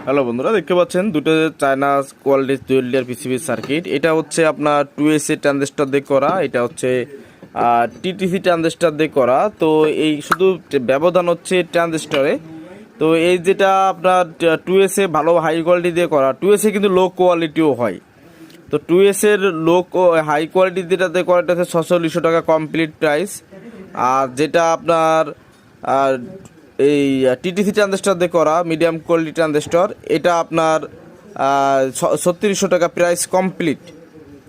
Hello বন্ধুরা, দেখতে পাচ্ছেন দুটো চায়না কোয়ালিটির ডুয়েল লেয়ার পিসিবি সার্কিট। এটা হচ্ছে আপনার 2SA ট্রানজিস্টর দিয়ে করা, এটা হচ্ছে টিটিসি ট্রানজিস্টর দিয়ে করা। তো এই শুধু ব্যবধান হচ্ছে ট্রানজিস্টরে। তো এই যেটা আপনার 2SA ভালো হাই কোয়ালিটি দিয়ে করা, 2SA কিন্তু লো কোয়ালিটিও হয়। তো 2S এর লো হাই কোয়ালিটি যেটাতে করা, এটা হচ্ছে 4600 টাকা কমপ্লিট প্রাইস। আর যেটা আপনার আর এই টিটিসি ট্রানজিস্টর দিয়ে করা মিডিয়াম কোয়ালিটি ট্রানজিস্টর, এটা আপনার 3600 টাকা প্রাইস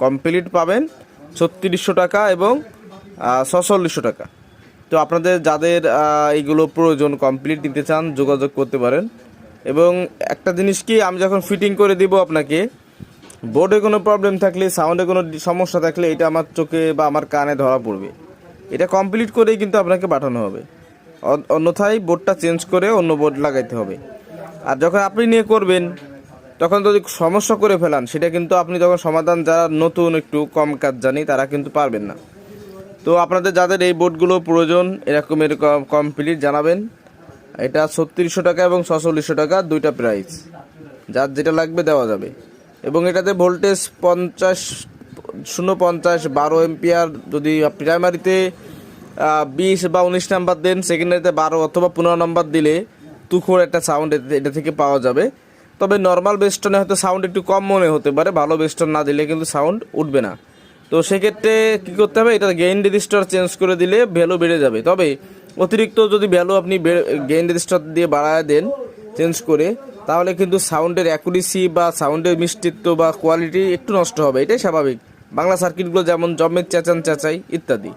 কমপ্লিট পাবেন 3600 টাকা এবং 4600 টাকা। তো আপনাদের যাদের এইগুলো প্রয়োজন কমপ্লিট নিতে চান যোগাযোগ করতে পারেন। এবং একটা জিনিস কি, আমি যখন ফিটিং করে দিব আপনাকে, বোর্ডে কোনো প্রবলেম থাকলে, সাউন্ডে কোনো সমস্যা থাকলে, এটা আমার চোখে বা আমার কানে ধরা পড়বে। এটা কমপ্লিট করেই কিন্তু আপনাকে পাঠানো হবে, অন্যথায় বোর্ডটা চেঞ্জ করে অন্য বোর্ড লাগাইতে হবে। আর যখন আপনি নিয়ে করবেন, তখন যদি সমস্যা করে ফেলান, সেটা কিন্তু আপনি যখন সমাধান, যারা নতুন একটু কম কাজ জানি তারা কিন্তু পারবেন না। তো আপনাদের যাদের এই বোর্ডগুলো প্রয়োজন এরকমের কমপ্লিট জানাবেন। এটা 3600 টাকা এবং 4600 টাকা দুইটা প্রাইস, যার যেটা লাগবে দেওয়া যাবে। এবং এটাতে ভোল্টেজ 50 এম্পিয়ার। যদি প্রাইমারিতে 20 বা 19 নাম্বার দেন, সেকেন্ডারিতে 12 অথবা 15 নাম্বার দিলে তুখোর একটা সাউন্ড এটা থেকে পাওয়া যাবে। তবে নর্মাল বেস্টনে হয়তো সাউন্ড একটু কম মনে হতে পারে, ভালো বেস্টন না দিলে কিন্তু সাউন্ড উঠবে না। তো সেক্ষেত্রে কী করতে হবে, এটা গেইন রেজিস্টার চেঞ্জ করে দিলে ভ্যালু বেড়ে যাবে। তবে অতিরিক্ত যদি ভ্যালু আপনি গেইন রেজিস্টার দিয়ে বাড়ায় দেন চেঞ্জ করে, তাহলে কিন্তু সাউন্ডের অ্যাকুরেসি বা সাউন্ডের মিষ্টিত্ব বা কোয়ালিটি একটু নষ্ট হবে, এটাই স্বাভাবিক। বাংলা সার্কিটগুলো যেমন জমের চেঁচাই ইত্যাদি।